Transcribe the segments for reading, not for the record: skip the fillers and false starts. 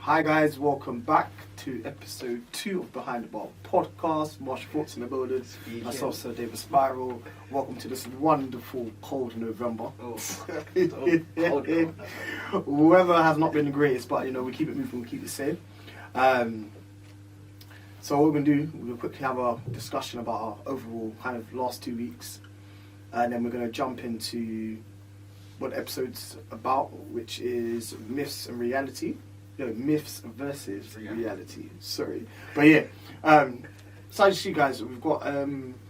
Hi guys, welcome back to episode 2 of Behind the Bar podcast. Marsh Thoughts in the building. Myself, Sir David Spyro. Welcome to this wonderful cold November. Weather has not been the greatest, but we keep it moving, we keep it safe. So what we're going to do, we'll quickly have a discussion about our overall kind of last 2 weeks. And then we're going to jump into what the episode's about, which is myths and reality. Myths versus reality. Sorry. But yeah. So as you see, guys, we've got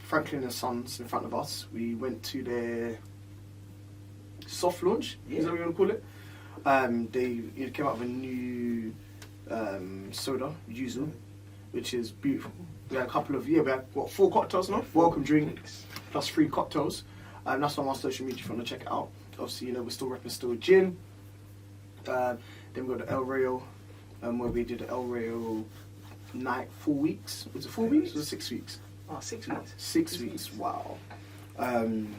Franklin and Sons in front of us. We went to their soft launch, is that what you want to call it? They came out with a new soda, Yuzu, which is beautiful. We had a couple of, we had, 4 cocktails now? Welcome drinks, plus 3 cocktails. That's on our social media if you want to check it out. Obviously, we're still repping still gin. Then we got the El Rayo, where we did the El Rayo night 4 weeks. Was it 4 weeks or 6 weeks? Oh, 6 weeks. 6 weeks, wow. At one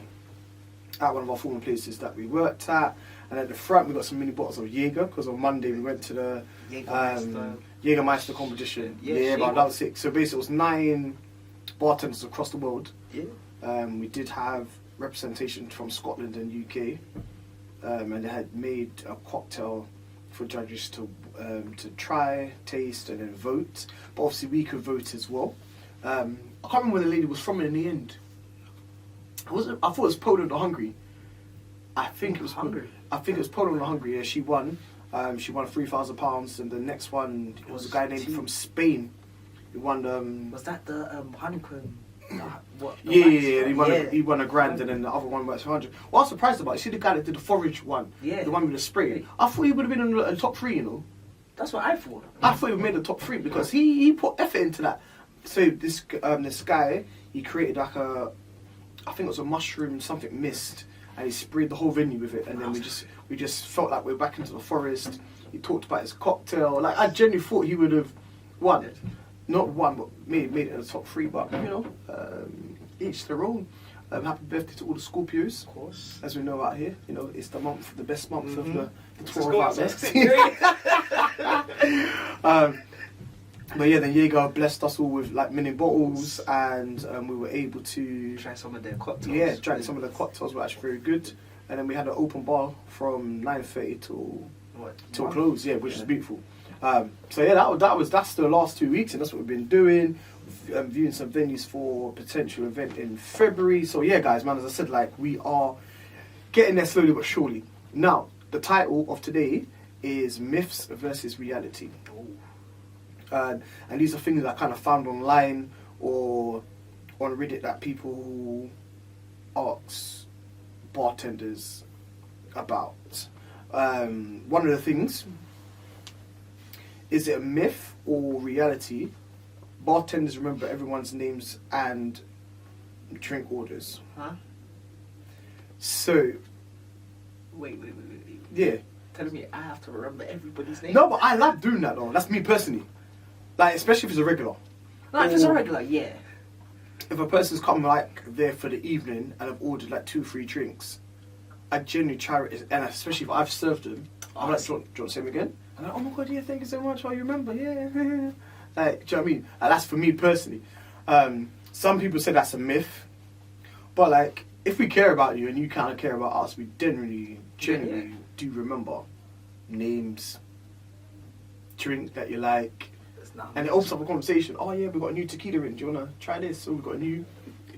of our former places that we worked at. And at the front, we got some mini bottles of Jaeger, because on Monday we went to the Jägermeister competition. But that was 6. So basically, it was 9 bartenders across the world. Yeah. We did have representation from Scotland and UK. And they had made a cocktail for judges to try, taste, and then vote. But obviously, we could vote as well. I can't remember where the lady was from in the end. I thought it was Poland or Hungary. I think it was Hungary. I think it was Poland or Hungary. Yeah, she won. She won £3,000, and the next one was a guy named from Spain. He won. Was that the honeycomb? He won a grand, and then the other one was 100. What I was surprised about, you see the guy that did the forage one, the one with the spray. I thought he would have been in the top 3. That's what I thought. I thought he made the top 3 because he put effort into that. So this guy, he created like I think it was a mushroom something mist, and he sprayed the whole venue with it, and then we just felt like we were back into the forest. He talked about his cocktail. Like I genuinely thought he would have won. Not one, but made it in the top 3. But each their own. Happy birthday to all the Scorpios. Of course, as we know out here. It's the best month of the 12 out there. But yeah, then Jaeger blessed us all with like mini bottles, and we were able to try some of their cocktails. Yeah, drank some of the cocktails. Were actually very good. And then we had an open bar from 9:30 till close. Yeah, which is beautiful. So yeah, that's the last 2 weeks, and that's what we've been doing. Viewing some venues for potential event in February. So yeah, guys, man, as I said, like we are getting there slowly but surely. Now, the title of today is Myths versus Reality. And these are things that I kind of found online or on Reddit that people ask bartenders about. One of the things, is it a myth or reality? Bartenders remember everyone's names and drink orders. Huh? So... Wait. Yeah. Telling me I have to remember everybody's name? No, but I like doing that though. That's me personally. Like, especially if it's a regular. No, if it's a regular, yeah. If a person's come like there for the evening and I've ordered like 2-3 drinks, I genuinely try it, and especially if I've served them, I'm like, do you want to say them again? I'm like, oh my god, yeah, thank you so much. Oh, you remember? Yeah. Like, do you know what I mean? Like, that's for me personally. Some people say that's a myth, but like, if we care about you and you kind of care about us, we genuinely do remember names, drink that you like, and it opens up a conversation. Oh yeah, we've got a new tequila in. Do you want to try this? Or we've got a new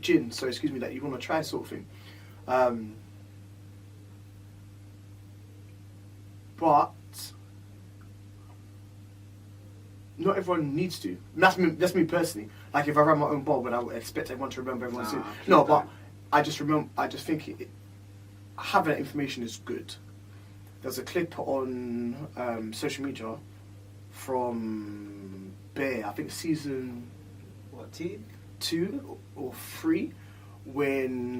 gin. So excuse me, that you want to try, sort of thing. But not everyone needs to. That's me personally. Like if I run my own bar, would I expect everyone to remember everyone's name? No, but I just think having that information is good. There's a clip on social media from Bear, I think season 2 or 3, when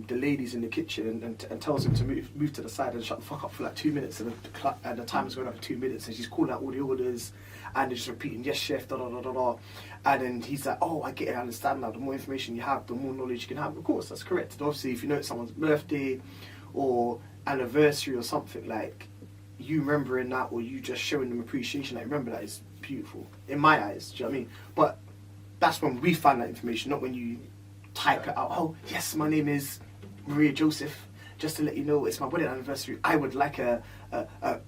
the lady's in the kitchen and tells him to move to the side and shut the fuck up for like 2 minutes, and the timer's going up for 2 minutes, and she's calling out all the orders and they're just repeating, yes chef, da da da da da, and then he's like, oh, I get it, I understand now. The more information you have, the more knowledge you can have. Of course, that's correct. And obviously, if you know it's someone's birthday or anniversary or something, like you remembering that or you just showing them appreciation, like remember that is beautiful in my eyes. Do you know what I mean? But that's when we find that information, not when you type it out. Oh yes, my name is Maria Joseph. Just to let you know, it's my wedding anniversary. I would like a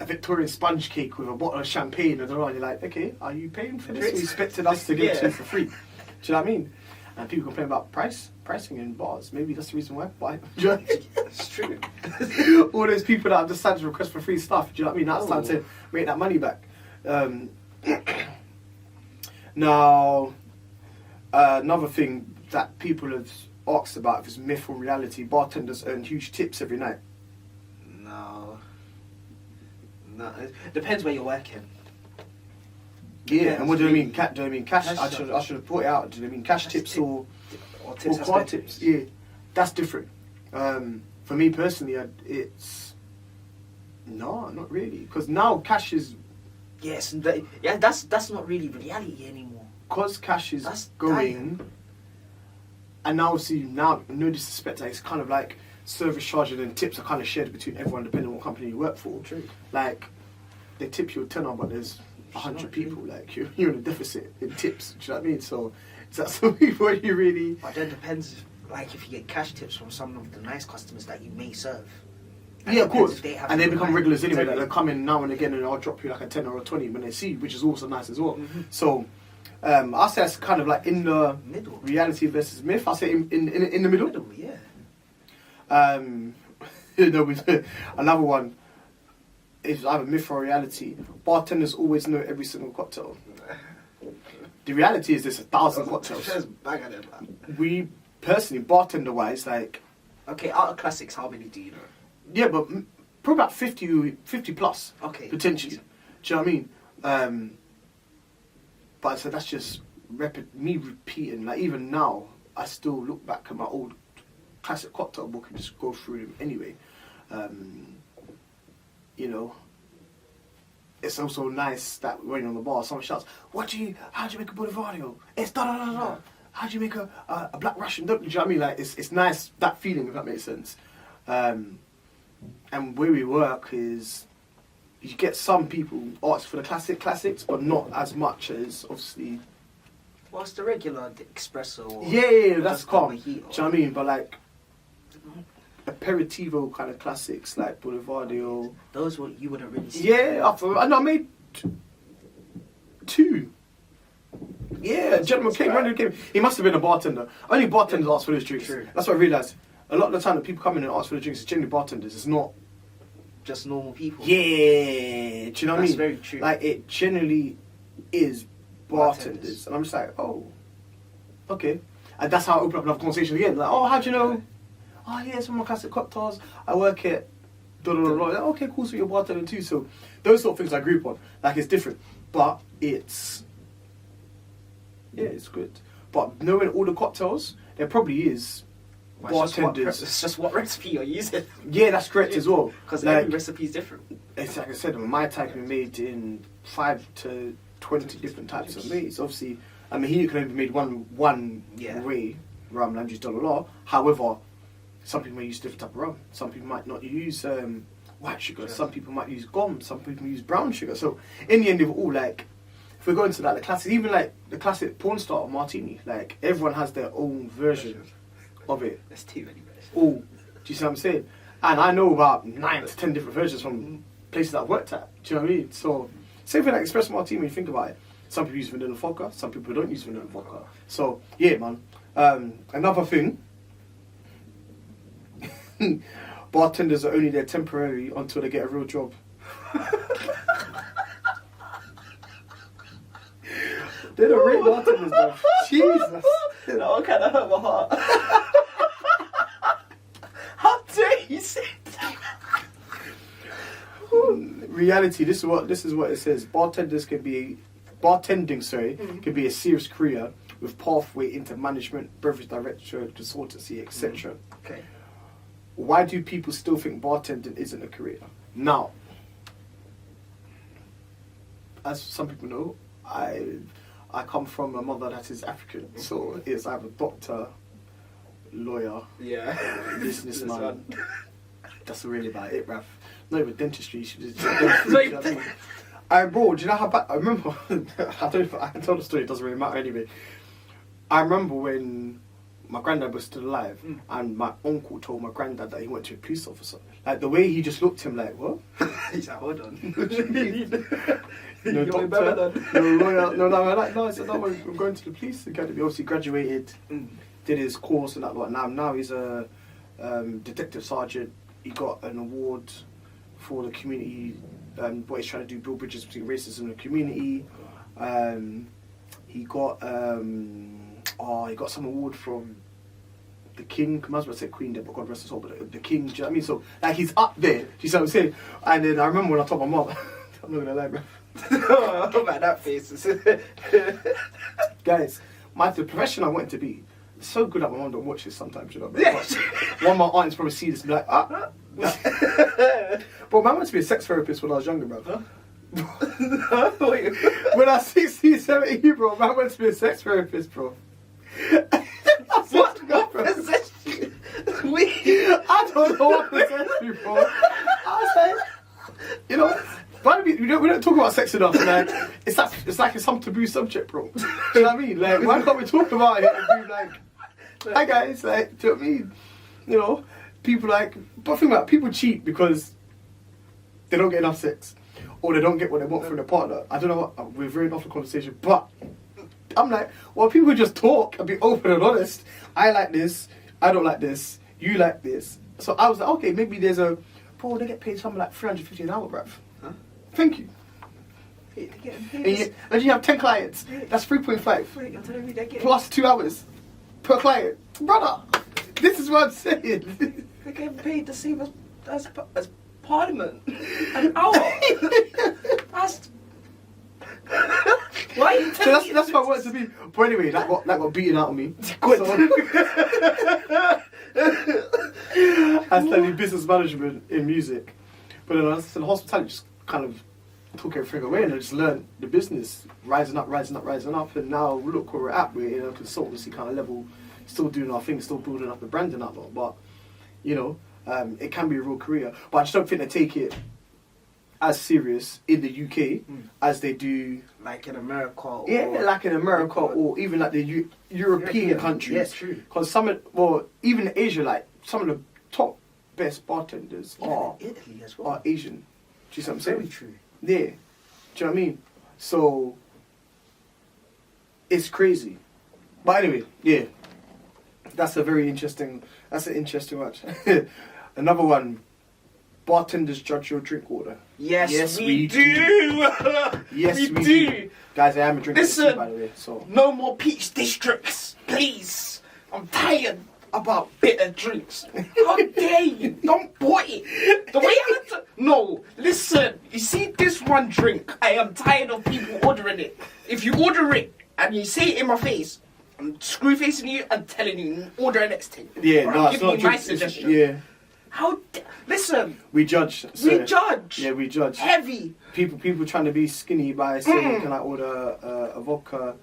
Victorian sponge cake with a bottle of champagne. And you're like, okay, are you paying for this? Or you expected us to give it to you for free? Do you know what I mean? And people complain about pricing in bars. Maybe that's the reason why. But It's true. all those people that have decided to request for free stuff. Do you know what I mean? Now it's time to make that money back. Now, another thing that people have asked about is myth or reality. Bartenders earn huge tips every night. No. It depends where you're working. Yeah, and what do I mean? Do I mean cash? I should have brought it out. Do I mean cash tips or tips? Or tips? Yeah, that's different. For me personally, it's no, not really. Because now cash is Yes, that's not really reality anymore. because cash is That's going, dying. and now see now no disrespect, like, it's kind of like service charges and tips are kind of shared between everyone depending on what company you work for. True. Like they tip you a tenner, but there's 100 people. Like you're in a deficit in tips. Do you know what I mean? So is that something where you really? But then depends, like if you get cash tips from some of the nice customers that you may serve. Yeah, of course. And they become like, regulars anyway. Like, they'll come in now and again, and I'll drop you like a 10 or a 20 when they see you, which is also nice as well. Mm-hmm. So, I'll say that's kind of like in the middle. reality versus myth. I'll say in the middle. Yeah. You know, another one is either myth or reality. Bartenders always know every single cocktail. The reality is there's 1,000 cocktails. Bang at it. We personally, bartender wise, like Okay, out of classics, how many do you know? yeah, but probably about 50 plus. Okay. Potentially. Do you know what I mean? But so that's just me repeating. Like even now, I still look back at my old classic cocktail book and just go through them anyway. You know, it's also nice that when you're on the bar, someone shouts, how'd you make a Bolivario? It's da da da da. How'd you make a Black Russian? Do you know what I mean? Like it's nice, that feeling, if that makes sense. And where we work is, you get some people ask for the classics, but not as much as obviously. What's the regular espresso? Or Yeah, that's just calm. the Do you heat know what I mean? But like aperitivo kind of classics like Bolivario. Those you wouldn't really see. Yeah, I made two. Yeah, gentleman came. He must have been a bartender. Only bartenders ask for those drinks. True. That's what I realised. A lot of the time that people come in and ask for the drinks, it's generally bartenders. It's not. Just normal people. Yeah, do you know what I mean? That's very true. Like it generally is bartenders, and I'm just like, oh, okay, and that's how I open up another conversation again. Like, oh, how do you know? Oh, yeah, some of my classic cocktails. I work at. Like, okay, cool. So you're a bartender too. So those sort of things I group on. Like it's different, but it's it's good. But knowing all the cocktails, there probably is. Bartenders. It's just what recipe you're using. Yeah, that's correct as well. Because like, every recipe is different. It's like I said, my type can be made in 5 to 20 different types of meats. Obviously, I mean, here can only be made one way, rum, lime juice, dollar. However, some people may use different type of rum. Some people might not use white sugar. Sure. Some people might use gum. Some people use brown sugar. So in the end of it all, like, if we're going to like the classic, even like the classic porn star martini, like everyone has their own version of it. There's too many versions. Oh, do you see what I'm saying? And I know about 9 to 10 different versions from places that I've worked at. Do you know what I mean? So, same thing like espresso martini when you think about it. Some people use vanilla vodka, some people don't use vanilla vodka. So, yeah, man. Another thing, bartenders are only there temporarily until they get a real job. They're the real bartenders, though. Jesus. That one kind of hurt my heart. How dare you say that? Reality. This is what it says. Bartending can be a serious career with pathway into management, beverage director, consultancy, etc. Okay. Why do people still think bartending isn't a career? Now, as some people know, I come from a mother that is African, so it's either doctor, lawyer, Yeah. businessman. That's really about it, bruv. not even dentistry. She was dentistry, you know what I mean? Bro, do you know how bad? I remember. I don't know if I can tell the story. It doesn't really matter anyway. I remember when my granddad was still alive, and my uncle told my granddad that he went to a police officer. Like the way he just looked at him, like, what? He's like, hold on. What do you mean? No, You're doctor, no lawyer, no. I'm like, no. I said, no, I'm going to the police academy. Obviously, graduated, did his course and that lot. Now he's a detective sergeant. He got an award for the community. What he's trying to do, build bridges between racism and the community. He got some award from the king. I was about to say Queen there, but God rest his soul. But the king, do you know what I mean? So like he's up there. Do you see what I'm saying? And then I remember when I told my mum, I'm not gonna lie, bro. About that face. Guys, the profession I wanted to be. It's so good that my mum don't watch this sometimes, you know. One of my aunts probably see this and be like, Bro, man wanted to be a sex therapist when I was younger, bro. Huh? When I was 16, 17, bro, man wanted to be a sex therapist, bro. What possessed you? I don't know what possessed me, bro. I was like, you know, we don't talk about sex enough, like, it's like it's some taboo subject, bro. Do you know what I mean? Like, why can't we talk about it and be like, hi guys, like, do you know what I mean? You know, people like, but think about it, people cheat because they don't get enough sex, or they don't get what they want from their partner. I don't know what, we're veering off the conversation, but I'm like, well, people just talk and be open and honest. I like this, I don't like this, you like this. So I was like, okay, maybe there's they get paid something like $350 an hour, bruv. Huh? Thank you. And you have 10 clients, that's 3.5. Plus 2 hours per client. Brother, this is what I'm saying. They're getting paid the same as Parliament. An hour. That's... Why are you telling me? That's what I wanted to be. But anyway, that got beaten out of me. I studied business management in music. But then I was in hospitality, just kind of took everything away and I just learned the business, rising up. And now look where we're at. We're in a consultancy kind of level, still doing our thing, still building up the brand and that lot. But, you know, it can be a real career. But I just don't think they take it as serious in the UK as they do... Like in America. Or like in America or even like the European countries. Yes, true. Because even in Asia, like some of the top best bartenders are Italy as well. Are Asian. Do you see what I'm saying? Very true. Yeah. Do you know what I mean? So, it's crazy. But anyway, yeah. That's an interesting watch. Another one. Bartenders judge your drink order. Yes, we do. Yes, we do. Guys, I am a drinker too, by the way. So no more peach districts, please. I'm tired about bitter drinks. How dare you? Don't boy it. The way I had to... No, listen. You see this one drink? I am tired of people ordering it. If you order it and you say it in my face, I'm screw facing you and telling you order the next thing. Yeah, right, no, give it's not me my suggestion. Yeah. Listen. We judge. Sir. We judge. Yeah, we judge. Heavy. People trying to be skinny by saying, can I order a vodka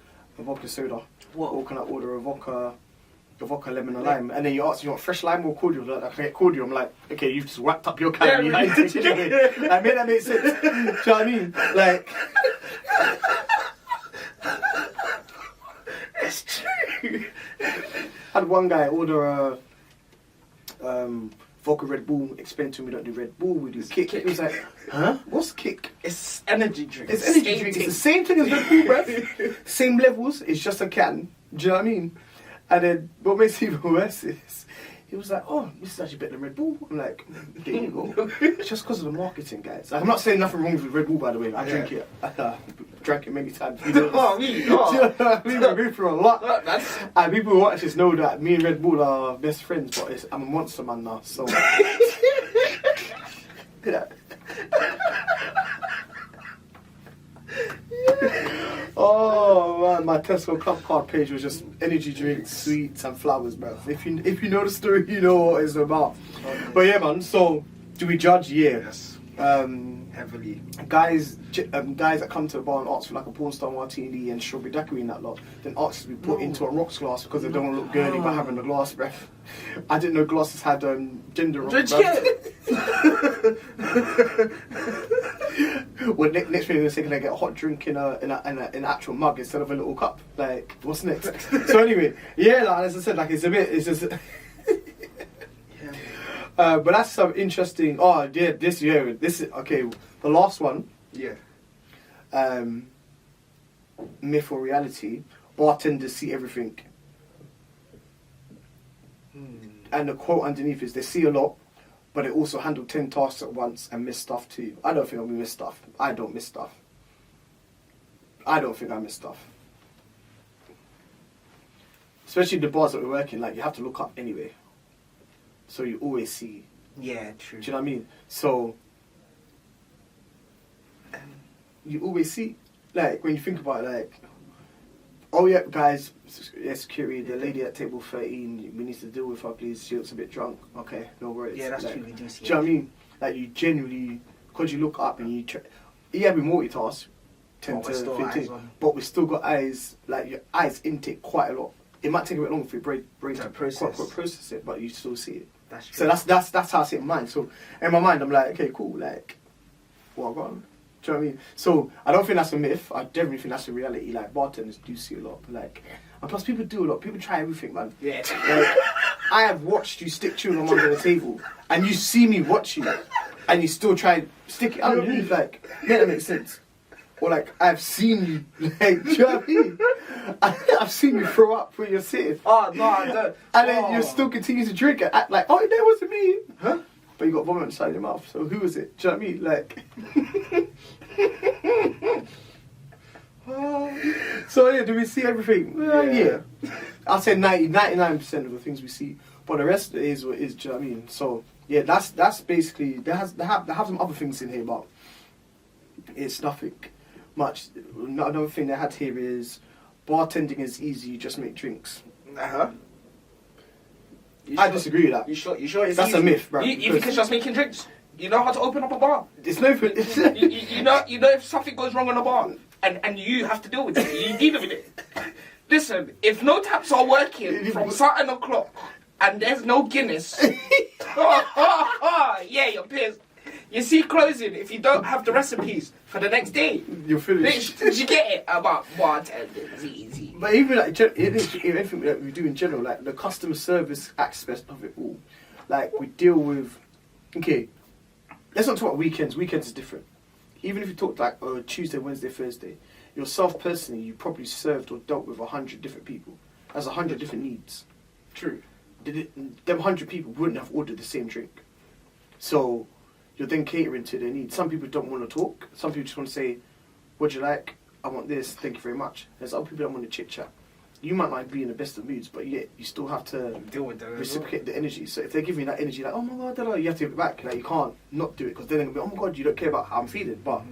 soda? What? Or can I order a vodka lemon and lime? And then you ask, you want fresh lime or cordial? Like, I can get cordial. I'm like, okay, you've just whacked up your calorie. Yeah, right. That makes sense. Do you know what I mean? Like... It's true. I had one guy order a vodka Red Bull, explain to me we don't do Red Bull, we do kick. He was like, huh? What's kick? It's energy drink. It's energy drink. It's the same thing as Red Bull, bruv. Same levels, it's just a can. Do you know what I mean? And then what makes it even worse is he was like, oh, this is actually better than Red Bull. I'm like, there you go. It's just because of the marketing, guys. Like, I'm not saying nothing wrong with Red Bull, by the way. I drink it. Drank it many times. You know, do you know what I mean? We've been through a lot. And people who watch this know that me and Red Bull are best friends, but I'm a monster man now, so... yeah. Oh man, my Tesco Club card page was just energy drinks, sweets and flowers, bro. If you know the story, you know what it's about. Okay. But yeah, man. So do we judge? Yeah. Yes. Heavily. Guys that come to the bar and ask for like a porn star martini and strawberry daiquiri and that lot, then ask to be put into a rocks glass because they don't want to look girly by having the glass, bruv. I didn't know glasses had gender rock. Well, next thing they're gonna say, can I get a hot drink in an actual mug instead of a little cup? Like, what's next? So anyway, yeah, like, as I said, like it's just. But that's some interesting. Oh yeah, this is okay. The last one. Yeah. Myth or reality? Bartenders see everything. And the quote underneath is, they see a lot, but they also handle 10 tasks at once and miss stuff too. I don't think we miss stuff. I don't miss stuff. I don't think I miss stuff. Especially the bars that we're working, like, you have to look up anyway. So you always see. Yeah, true. Do you know what I mean? So you always see. Like, when you think about it, like, oh yeah, guys, yeah, security, the lady at table 13, we need to deal with her, please. She looks a bit drunk. Okay, no worries. Yeah, that's like, true. We do see. Do you know what I mean? Like, you genuinely, because you look up and you yeah, we multitask 10 to 15, but we still got eyes, like, your eyes intake quite a lot. It might take a bit longer for your brain to process it, but you still see it. That's true. So that's how I see it in my mind. So in my mind, I'm like, okay, cool, like, well, go on. Do you know what I mean? So I don't think that's a myth. I definitely think that's a reality. Like, bartenders do see a lot. Like, and plus people do a lot. People try everything, man. Yeah. Like, I have watched you stick chewing on under the table, and you see me watch you, and you still try and stick it underneath. Like, make that make sense. Or like, I've seen you, like, do you know what I mean? I've seen you throw up when you're sitting. Oh no, I don't. And then you still continue to drink and act like, oh, that wasn't me. Huh? But you got vomit inside your mouth, so who was it? Do you know what I mean? Like. So yeah, do we see everything? Yeah. I'll say 99% of the things we see, but the rest is what is. Do you know what I mean? So yeah, that's basically. They have some other things in here, but it's nothing much. Another thing they had here is, bartending is easy. You just make drinks. I disagree with that. You sure? It's That's easy? a myth, bro. You think it's just making drinks? You know how to open up a bar. It's no. you know if something goes wrong in a bar and you have to deal with it, you deal with it. Listen, if no taps are working from certain o'clock and there's no Guinness, yeah, you're pissed. You see closing if you don't have the recipes for the next day. You're finished. Did you get it about bartending? It's easy. But even like everything that we do in general, like the customer service aspect of it all, like we deal with. Okay, let's not talk about weekends. Weekends is different. Even if you talk like Tuesday, Wednesday, Thursday, yourself personally, you probably served or dealt with 100 different people. That's 100 different needs. True. Them 100 people wouldn't have ordered the same drink. So you're then catering to their needs. Some people don't want to talk. Some people just want to say, "What do you like? I want this. Thank you very much." There's other people that want to chit chat. You might not be in the best of moods, but yet you still have to deal with them, reciprocate the energy. So if they give you that energy, like, "Oh my god," you have to give it back. Like, you can't not do it, because then they're gonna be, "Oh my god, you don't care about how I'm feeling." But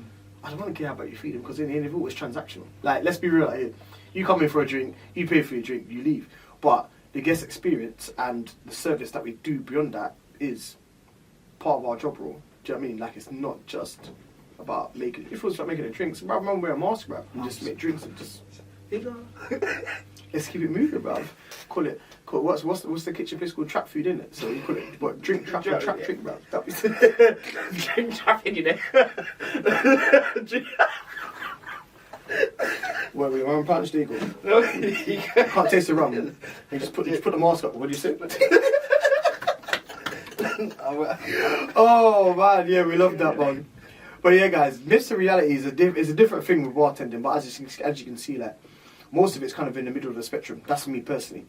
I don't want to care about your feeling, because in the end of it all, it's transactional. Like, let's be real out here. You come in for a drink, you pay for your drink, you leave. But the guest experience and the service that we do beyond that is part of our job role. Do you know what I mean? Like, it's not just about making. If it was about making the drinks, bruv, man, wear a mask, bruv, and just make drinks and just. Let's keep it moving, bruv. Call it what's the kitchen place called? Trap food, innit? So you call it what? Drink trap Yeah. drink, bruv. That was Drink traffic, you know. where we are on Punch Deagle. No, Can't taste the rum. You just put the mask up. What do you say? Oh man, yeah, we love that one. But yeah, guys, myths and reality is a different thing with bartending. But as you can see, like, most of it's kind of in the middle of the spectrum. That's for me personally.